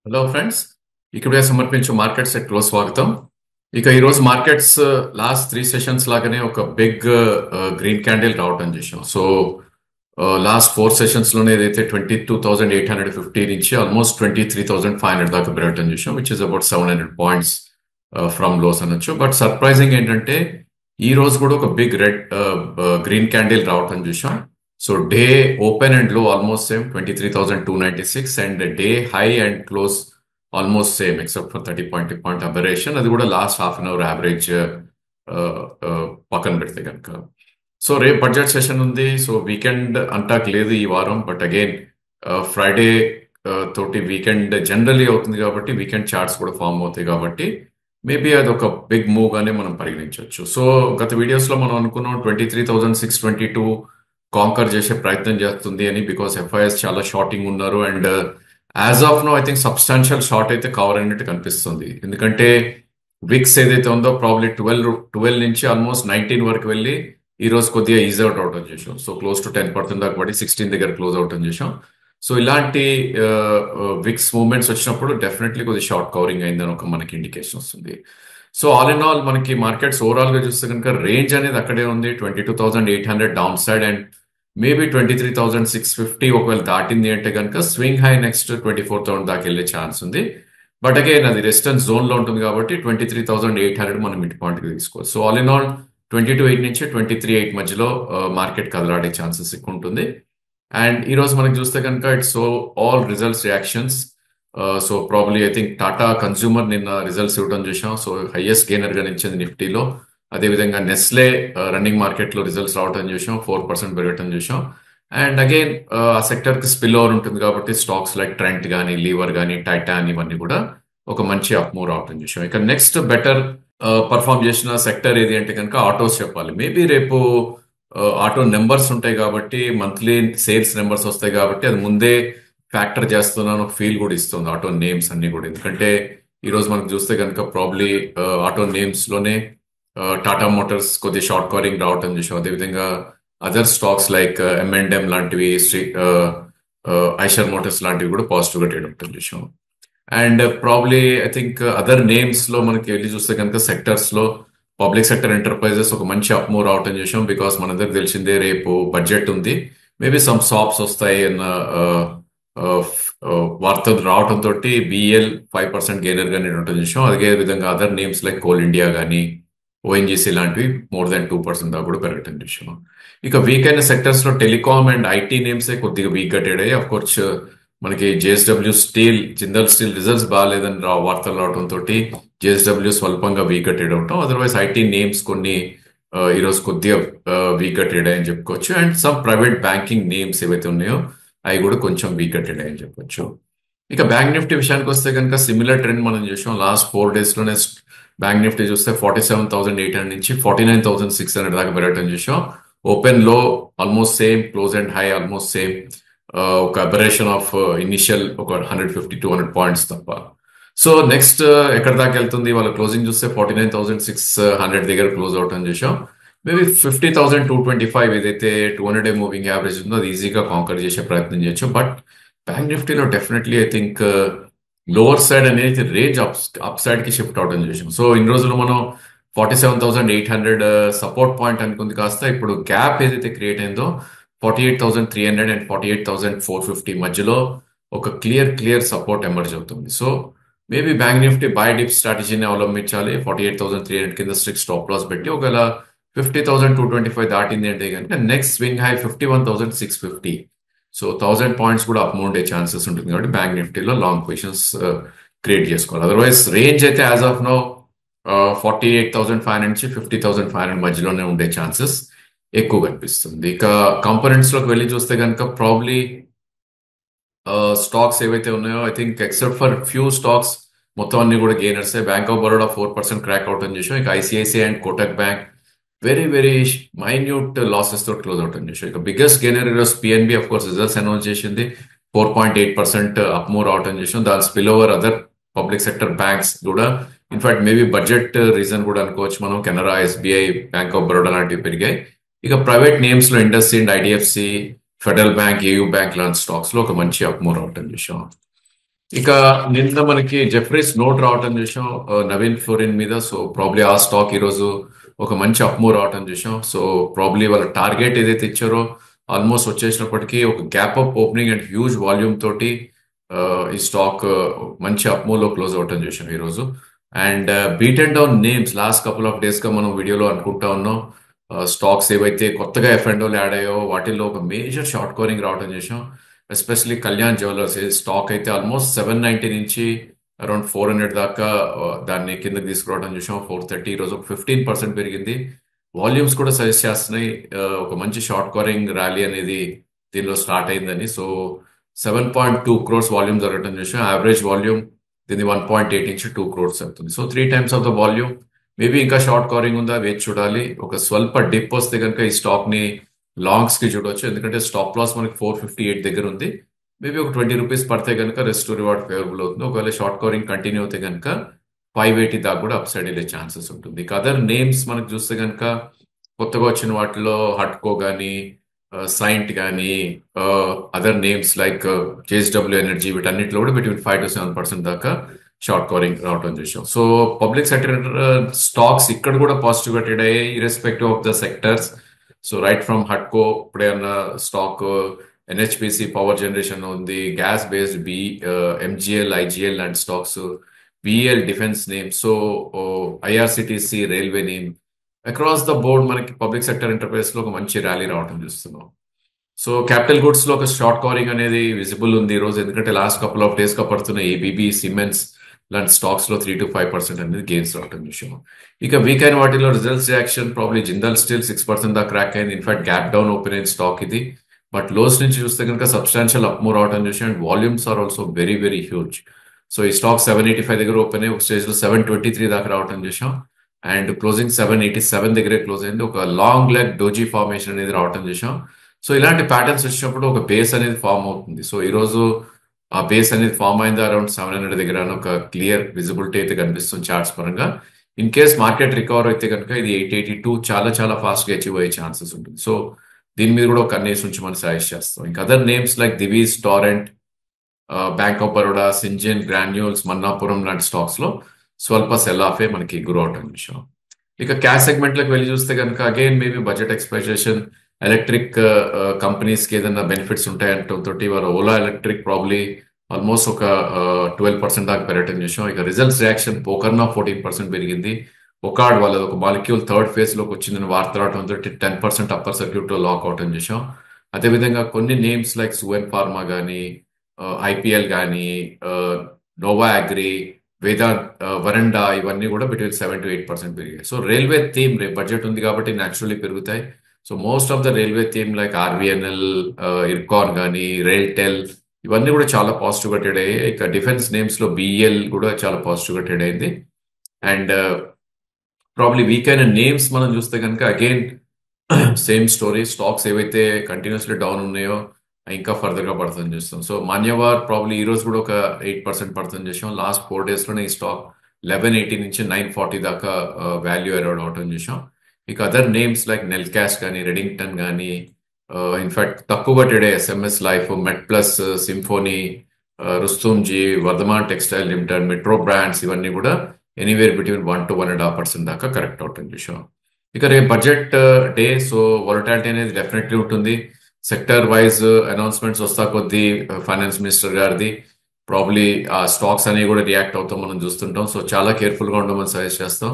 Hello friends, ఇక్కడే సమర్పించు markets at close స్వాగతం. ఇక ఈరోజు మార్కెట్స్ లాస్ట్ 3 సెషన్స్ లాగానే ఒక బిగ్ గ్రీన్ క్యాండిల్ రావటం చేసాం. సో లాస్ట్ 4 సెషన్స్ లోనే ఏదైతే 22,850 నుంచి ఆల్మోస్ట్ 23,500 దాకా పెరగటం చేసాం, which is about 700 points from lows అనొచ్చు. బట్ సర్ప్రైజింగ్ ఏంటంటే ఈ రోజు కూడా ఒక బిగ్ రెడ్ గ్రీన్ క్యాండిల్ రావటం చూసాం. So day open and low almost same 23,296 and day high and close almost same except for 30 point aberration. అది కూడా last half an hour average పక్కన పెడితే కనుక. సో రేపు బడ్జెట్ సెషన్ ఉంది. సో వీకెండ్ అంటాక లేదు ఈ వారం, బట్ అగైన్ ఫ్రైడే తోటి వీకెండ్ జనరలీ అవుతుంది కాబట్టి వీకెండ్ చార్ట్స్ కూడా ఫామ్ అవుతాయి కాబట్టి మేబీ అది ఒక బిగ్ మూవ్ గానే మనం పరిగణించవచ్చు. సో గత వీడియోస్ లో మనం అనుకున్నాం 23,622 కాంకర్ చేసే ప్రయత్నం చేస్తుంది అని, బికాస్ ఎఫ్ఐఎస్ చాలా షార్టింగ్ ఉన్నారు and as of now I think substantial short అయితే కవర్ అయినట్టు కనిపిస్తుంది. ఎందుకంటే విక్స్ ఏదైతే ఉందో ప్రాబ్లీ 12 నుంచి ఆల్మోస్ట్ 19 వరకు వెళ్ళి ఈ రోజు కొద్దిగా ఈజ్ అవుట్ అవటం చేసాం. సో క్లోజ్ టు 10% దాకా పడి 16 దగ్గర క్లోజ్ అవటం చేసాం. సో ఇలాంటి విక్స్ మూవ్మెంట్స్ వచ్చినప్పుడు డెఫినెట్లీ కొద్దిగా షార్ట్ కవరింగ్ అయిందని ఒక మనకి ఇండికేషన్ వస్తుంది. సో ఆల్ ఇన్ ఆల్ మనకి మార్కెట్స్ ఓవరాల్ గా చూస్తే కనుక రేంజ్ అనేది అక్కడే ఉంది, 22,800 డౌన్ సైడ్ అండ్ మేబీ 23,650 ఒకవేళ దాటింది అంటే కనుక స్వింగ్ హై నెక్స్ట్ 24,000 దాకా వెళ్ళే ఛాన్స్ ఉంది. బట్ అగైన్ అది రెసిస్టెన్స్ జోన్ లో ఉంటుంది కాబట్టి 23,800 మనం మిడ్ పాయింట్ కి తీసుకోవచ్చు. సో ఆల్ ఇన్ ఆల్ 22,800 నుంచి 23,800 మధ్యలో మార్కెట్ కదలాడే ఛాన్సెస్ ఎక్కువ ఉంటుంది. అండ్ ఈ రోజు మనకి చూస్తే కనుక it's so all results reactions. So probably I think Tata consumer నిన్న రిజల్ట్స్ ఇవ్వడం చూసాం. సో హైయెస్ట్ గెయినర్ గా నిలిచింది నిఫ్టీలో. అదేవిధంగా నెస్లే రన్నింగ్ మార్కెట్ లో రిజల్ట్స్ రావడం చూసాం, 4% పెరగటం చూసాం. అండ్ అగైన్ ఆ సెక్టర్ కి స్పిల్ ఓవర్ ఉంటుంది కాబట్టి స్టాక్స్ లైక్ ట్రెంట్ కానీ లీవర్ కానీ టైటాన్ ఇవన్నీ కూడా ఒక మంచి అప్మూవ్ రావటం చూసాం. ఇక నెక్స్ట్ బెటర్ పర్ఫామ్ చేసిన సెక్టర్ ఏది అంటే కనుక ఆటోస్ చెప్పాలి. మేబీ రేపు ఆటో నెంబర్స్ ఉంటాయి కాబట్టి, మంత్లీ సేల్స్ నెంబర్స్ వస్తాయి కాబట్టి అది ముందే ఫ్యాక్టర్ చేస్తున్నాను ఫీల్ కూడా ఇస్తుంది ఆటో నేమ్స్ అన్ని కూడా. ఎందుకంటే ఈ రోజు మనకు చూస్తే కనుక ప్రాబ్లీ ఆటో నేమ్స్ లోనే టాటా మోటార్స్ కొద్దిగా షార్ట్ కవరింగ్ రావటం చూసాం. అదేవిధంగా అదర్ స్టాక్స్ లైక్ M&M లాంటివి, ఐషర్ మోటార్స్ లాంటివి కూడా పాజిటివ్ గా ట్రేడ్ అవటం చూసాం. And probably I think other names లో మనకి వెళ్ళి చూస్తే కనుక సెక్టర్స్ లో పబ్లిక్ సెక్టర్ ఎంటర్ప్రైజెస్ ఒక మంచి అప్మూవ్ రావటం చేసాం. బికాస్ మనందరికి తెలిసిందే రేపు బడ్జెట్ ఉంది, మేబీ సమ్ సాప్స్ వస్తాయి అన్న వార్త రావటం తోటి బిఎల్ 5% గెయినర్ గా నేను చూసాం. అదే విధంగా other names like coal India కానీ ఓఎన్జీసీ లాంటివి మోర్ దాన్ 2% దాకా కూడా పెరగటం చూసాం. ఇక వీక్ అయిన సెక్టర్స్ లో టెలికామ్ అండ్ ఐటీ నేమ్స్ కొద్దిగా వీక్ గా ట్రేడ్ అయ్యాయి. అఫ్ కోర్స్ మనకి JSW steel, Jindal steel results బాగాలేదని వార్తలు రావడం తోటి జేఎస్డబ్ల్యూ స్వల్పంగా వీక్ గా ట్రేడ్ అవటం. అదర్వైజ్ ఐటీ నేమ్స్ కొన్ని ఈరోజు కొద్దిగా వీక్ గా ట్రేడ్ అయ్యని చెప్పుకోవచ్చు. And some private banking names ఏవైతే ఉన్నాయో అవి కూడా కొంచెం వీక్ గా ట్రేడ్ అయ్యని చెప్పొచ్చు. ఇక బ్యాంక్ నిఫ్టీ విషయానికి వస్తే కనుక సిమిలర్ ట్రెండ్ మనం చూసాం. లాస్ట్ 4 days లోనే బ్యాంక్ నిఫ్టీ చూస్తే 47,800 నుంచి 49,600 దాకా పెరగటం చూసాం. ఓపెన్ లో almost same, close and high almost same. ఒక అబరేషన్ ఆఫ్ ఇనిషియల్ ఒక 150-200 పాయింట్స్ తప్ప. సో నెక్స్ట్ ఎక్కడ దాకా వెళ్తుంది, వాళ్ళ క్లోజింగ్ చూస్తే 49,600 దగ్గర క్లోజ్ అవటం చూసాం. మేబీ 50,225 ఏదైతే 200-day మూవింగ్ యావరేజ్ ఉందో అది ఈజీగా కాంకర్ చేసే ప్రయత్నం చేయొచ్చు. బట్ బ్యాంక్ నిఫ్టీలో definitely I think lower side అనేది రేంజ్ అప్ సైడ్ కి షిఫ్ట్ అవడం చేసాం. సో ఇన్ని రోజులు మనం 47,800 సపోర్ట్ పాయింట్ అనుకుంది కాస్త ఇప్పుడు గ్యాప్ ఏదైతే క్రియేట్ అయిందో 48,300 అండ్ 48,450 మధ్యలో ఒక క్లియర్ సపోర్ట్ ఎమర్జ్ అవుతుంది. So maybe bank Nifty buy dip స్ట్రాటజీని అవలంబించాలి. 48,300 కింద స్ట్రిక్ట్ స్టాప్ లాస్ పెట్టి ఒకవేళ 50,225 దాటింది అంటే కనుక next swing high 51,650. So 1000 points కూడా అప్ ఉండే ఛాన్సెస్ ఉంటుంది కాబట్టి బ్యాంక్ నిఫ్టీలో లాంగ్ పొజిషన్స్ క్రియేట్ చేసుకోవాలి. అదర్వైజ్ రేంజ్ అయితే యాజ్ ఆఫ్ నో 48,500 నుంచి 50,500 మధ్యలోనే ఉండే ఛాన్సెస్ ఎక్కువ కనిపిస్తుంది. ఇక కాంపోనెంట్స్ లోకి వెళ్ళి చూస్తే కనుక ప్రాబ్లీ స్టాక్స్ ఏవైతే ఉన్నాయో I think except for few stocks మొత్తం అన్ని కూడా gainers. Bank of Baroda 4% crack out అని చూసాం. ఇక ICICI and Kotak bank very minute losses తోటి క్లోజ్ అవుట్ అని చూసాం. ఇక బిగ్గెస్ట్ గెయినర్ ఈరోజు PNB of course results announce చేసింది, 4.8% అప్ మూవ్ రావటం చేసాం. దాని spill over other public sector banks కూడా ఇన్ఫాక్ట్ మేబీ బడ్జెట్ రీజన్ కూడా అనుకోవచ్చు మనం. Canara, SBI, bank of Baroda లాంటివి పెరిగాయి. ఇక ప్రైవేట్ నేమ్స్ లో IndusInd, IDFC, federal bank, AU bank లాంటి స్టాక్స్ లో ఒక మంచి అప్ మూవ్ రావటం చూసాం. ఇక నిన్న మనకి జెఫ్రీస్ నోట్ రావటం చూసాం నవీన్ ఫ్లోరిన్ మీద. సో ప్రాబ్లీ ఆ స్టాక్ ఈరోజు ఒక మంచి అప్మూవ్ రావటం చూసాం. సో ప్రాబ్లీ వాళ్ళ టార్గెట్ ఏదైతే ఇచ్చారో ఆల్మోస్ట్ వచ్చేసినప్పటికీ ఒక gap up opening and huge volume తోటి ఆ, ఈ స్టాక్ మంచి అప్మూవ్ లో క్లోజ్ అవటం చూసాం ఈరోజు. And beat and down names last couple of days గా మనం వీడియోలో అనుకుంటా ఉన్నాం. స్టాక్స్ ఏవైతే కొత్తగా ఎఫ్ఎండోలు యాడ్ అయ్యో వాటిల్లో ఒక మేజర్ షార్ట్ కవరింగ్ రావటం చేసాం. ఎస్పెషలీ కళ్యాణ్ జ్యువెలర్స్ స్టాక్ అయితే ఆల్మోస్ట్ 790 నుంచి అరౌండ్ 400 దాకా దాన్ని కిందకి తీసుకురావడం చూసాం. 430 ఈరోజు ఒక 15% పెరిగింది. వాల్యూమ్స్ కూడా సజెస్ట్ చేస్తున్నాయి ఒక మంచి షార్ట్ కవరింగ్ ర్యాలీ అనేది దీనిలో స్టార్ట్ అయిందని. సో 7.2 crores వాల్యూమ్ జరగడం చూసాం. యావరేజ్ వాల్యూమ్ దీన్ని 1.8 నుంచి 2 crores అవుతుంది. So 3 times of the volume. Maybe ఇంకా షార్ట్ కవరింగ్ ఉందా వేచి చూడాలి. ఒక స్వల్ప డిప్ వస్తే కనుక ఈ స్టాక్ ని లాంగ్స్ కి చూడవచ్చు. ఎందుకంటే స్టాప్ లాస్ మనకి 458 దగ్గర ఉంది. మేబీ ఒక 20 రూపీస్ పడితే కనుక రెస్ట్ రివార్డ్ ఫేవరబుల్ అవుతుంది. ఒకవేళ షార్ట్ కవరింగ్ కంటిన్యూ అయితే కనుక 580 దాకా కూడా అప్ సైడ్ వెళ్ళే ఛాన్సెస్ ఉంటుంది. ఇక అదర్ నేమ్స్ మనకు చూస్తే కనుక కొత్తగా వచ్చిన వాటిలో హట్కో కానీ సైంట్ కానీ other names like JSW energy వీటన్నిటిలో కూడా బిట్వీన్ 5 to 7% దాకా షార్ట్ కవరింగ్ రావడం చూసాం. సో పబ్లిక్ సెక్టర్ స్టాక్స్ ఇక్కడ కూడా పాజిటివ్ గా ట్రేడ్ అయ్యాయి irrespective of the sectors. So right from హట్కో ఇప్పుడే ఉన్న స్టాక్ ఎన్హెచ్పిసి పవర్ జనరేషన్ ఉంది, గ్యాస్ బేస్డ్ ఎంజిఎల్ ఐజిఎల్ లాంటి stocks, BEL defence name, so IRCTC railway name. Across the board మనకి పబ్లిక్ సెక్టర్ ఎంటర్ప్రైజ్ లో ఒక మంచి ర్యాలీ రావడం చూస్తున్నాం. సో క్యాపిటల్ గుడ్స్ లో ఒక షార్ట్ కవరింగ్ అనేది విజిబుల్ ఉంది ఈ రోజు. ఎందుకంటే లాస్ట్ కపుల్ ఆఫ్ డేస్ గా పడుతున్న ఏబీబీ సిమెన్స్ లాంటి స్టాక్స్ లో 3 to 5% అనేది గెయిన్స్ రావడం విషయం. ఇక వీక్ అయిన వాటిలో results reaction probably Jindal steel 6% దాకా క్రాక్ అయింది. ఇన్ఫాక్ట్ గ్యాప్ డౌన్ ఓపెన్ అయిన స్టాక్ ఇది. బట్ లోస్ నుంచి చూస్తే కనుక సబ్స్టాన్షియల్ అప్ మూవ్ రావడం చూసాం. And volumes are also very very huge. So ఈ స్టాక్ 785 దగ్గర ఓపెన్ అయ్యి ఒక స్టేజ్ లో 723 దాకా రావడం చూసాం. అండ్ క్లోజింగ్ 787 దగ్గరే క్లోజ్ అయింది. ఒక లాంగ్ లెగ్ డోజీ ఫార్మేషన్ అనేది రావడం చూసాం. సో ఇలాంటి ప్యాటర్న్స్ వచ్చినప్పుడు ఒక బేస్ అనేది ఫామ్ అవుతుంది. సో ఈ రోజు ఆ బేస్ అనేది ఫామ్ అయింది అరౌండ్ 700 దగ్గర అని ఒక క్లియర్ విజిబిలిటీ అయితే కనిపిస్తుంది చార్ట్స్ పరంగా. ఇన్ కేస్ మార్కెట్ రికవర్ అయితే కనుక ఇది 882 చాలా చాలా ఫాస్ట్ గా అచీవ్ అయ్యే ఛాన్సెస్ ఉంటుంది. సో దీని మీద కూడా ఒక కన్నేసి నుంచి మనం సజెస్ట్ చేస్తాం. ఇంకా other names like Divi's, Torrent, bank of Baroda, Syngene, Granules, Manappuram లాంటి స్టాక్స్ లో స్వల్ప సెల్ ఆఫే మనకి గురి అవటం విషయం. ఇక క్యాష్ సెగ్మెంట్ లోకి వెళ్ళి చూస్తే కనుక again maybe budget expectation electric companies కి ఏదైనా బెనిఫిట్స్ ఉంటాయంటంతో వాళ్ళ ఓలా ఎలక్ట్రిక్ ప్రాబ్లీ ఆల్మోస్ట్ ఒక 12% దాకా పెరగటం చూసాం. ఇక రిజల్ట్స్ రియాక్షన్ పోకర్నా 14% పెరిగింది. ఒకాడ్ వాళ్ళది ఒక మాలిక్యూల్ థర్డ్ ఫేజ్ లోకి వచ్చిందని వార్త రావడంతో 10% అప్పర్ సర్క్యూట్ లో లాక్ అవటం చూసాం. అదేవిధంగా కొన్ని నేమ్స్ లైక్ సువెన్ ఫార్మా కానీ, ఐపీఎల్ కానీ, నోవా అగ్రి, వేదాంత్, వరండా ఇవన్నీ కూడా బిట్వీన్ 7 to 8% పెరిగాయి. సో రైల్వే థీమ్ రేపు బడ్జెట్ ఉంది కాబట్టి న్యాచురల్లీ పెరుగుతాయి. So most of the railway theme like RVNL, Ircon కానీ, రైల్టెల్ ఇవన్నీ కూడా చాలా పాజిటివ్ గా ట్రేడ్ అయ్యాయి. ఇక డిఫెన్స్ నేమ్స్ లో బిఎల్ కూడా చాలా పాజిటివ్ గా ట్రేడ్ అయింది. అండ్ ప్రాబ్లీ వీక్ అయిన నేమ్స్ మనం చూస్తే కనుక అగైన్ సేమ్ స్టోరీ. స్టాక్స్ ఏవైతే కంటిన్యూస్లీ డౌన్ ఉన్నాయో ఇంకా ఫర్దర్ గా పడుతుంది చూస్తాం. సో మాన్యవార్ ప్రాబ్లీ ఈ రోజు కూడా ఒక 8% పడుతుంది చూసాం. లాస్ట్ 4 days లోనే ఈ స్టాక్ 1180 నుంచి 940 దాకా వాల్యూ ఎరోడ్ అవటం చూసాం. ఇక other names like Nelcast కానీ, రెడింగ్టన్ కానీ, ఇన్ఫాక్ట్ తక్కువ ట్రేడ్ ఎస్ఎంఎస్ లైఫ్, మెట్ ప్లస్, Symphony, Rustomjee, Vardhman textile limited, metro brands ఇవన్నీ కూడా ఎనీవేర్ బిట్వీన్ 1 to 1.5% దాకా కరెక్ట్ అవటం చూసాం. ఇక రేపు బడ్జెట్ డే. సో వాలటాలిటీ అనేది డెఫినెట్లీ ఉంటుంది. సెక్టర్ వైజ్ అనౌన్స్మెంట్స్ వస్తా కొద్దీ ఫైనాన్స్ మినిస్టర్ గారిది ప్రాబ్లీ ఆ స్టాక్స్ అనేవి కూడా రియాక్ట్ అవుతాం మనం చూస్తుంటాం. సో చాలా కేర్ఫుల్ గా ఉండమని సజెస్ట్ చేస్తాం.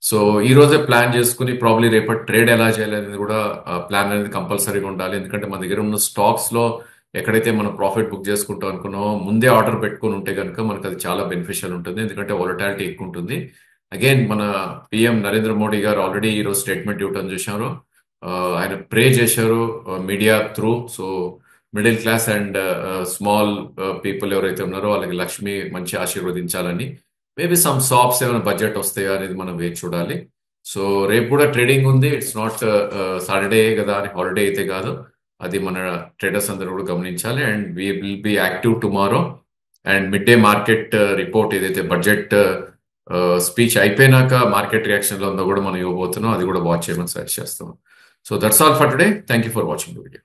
సో ఈ రోజే ప్లాన్ చేసుకుని ప్రాబ్లీ రేపటి ట్రేడ్ ఎలా చేయాలి అనేది కూడా ప్లాన్ అనేది కంపల్సరీగా ఉండాలి. ఎందుకంటే మన దగ్గర ఉన్న స్టాక్స్ లో ఎక్కడైతే మనం ప్రాఫిట్ బుక్ చేసుకుంటాం అనుకున్నామో ముందే ఆర్డర్ పెట్టుకుని ఉంటే కనుక మనకు అది చాలా బెనిఫిషియల్ ఉంటుంది. ఎందుకంటే వాలటాలిటీ ఎక్కువ ఉంటుంది. అగైన్ మన పిఎం నరేంద్ర మోడీ గారు ఆల్రెడీ ఈ రోజు స్టేట్మెంట్ ఇవ్వడం చూశారు. ఆయన ప్రే చేశారు media through. So middle class and small people ఎవరైతే ఉన్నారో వాళ్ళకి లక్ష్మి మంచి ఆశీర్వదించాలని. మేబీ సమ్ షాప్స్ ఏమైనా బడ్జెట్ వస్తాయా అనేది మనం వేచి చూడాలి. సో రేపు కూడా ట్రేడింగ్ ఉంది. ఇట్స్ నాట్ సాటర్డే కదా అని హాలిడే అయితే కాదు. అది మన ట్రేడర్స్ అందరూ కూడా గమనించాలి. And we will be active tomorrow. And mid day market report ఏదైతే బడ్జెట్ స్పీచ్ అయిపోయినాక మార్కెట్ రియాక్షన్ లో ఉందో కూడా మనం ఇవ్వబోతున్నాం. అది కూడా వాచ్ చేయమని సజెస్ట్ చేస్తాం. So that's all for today. Thank you for watching the video.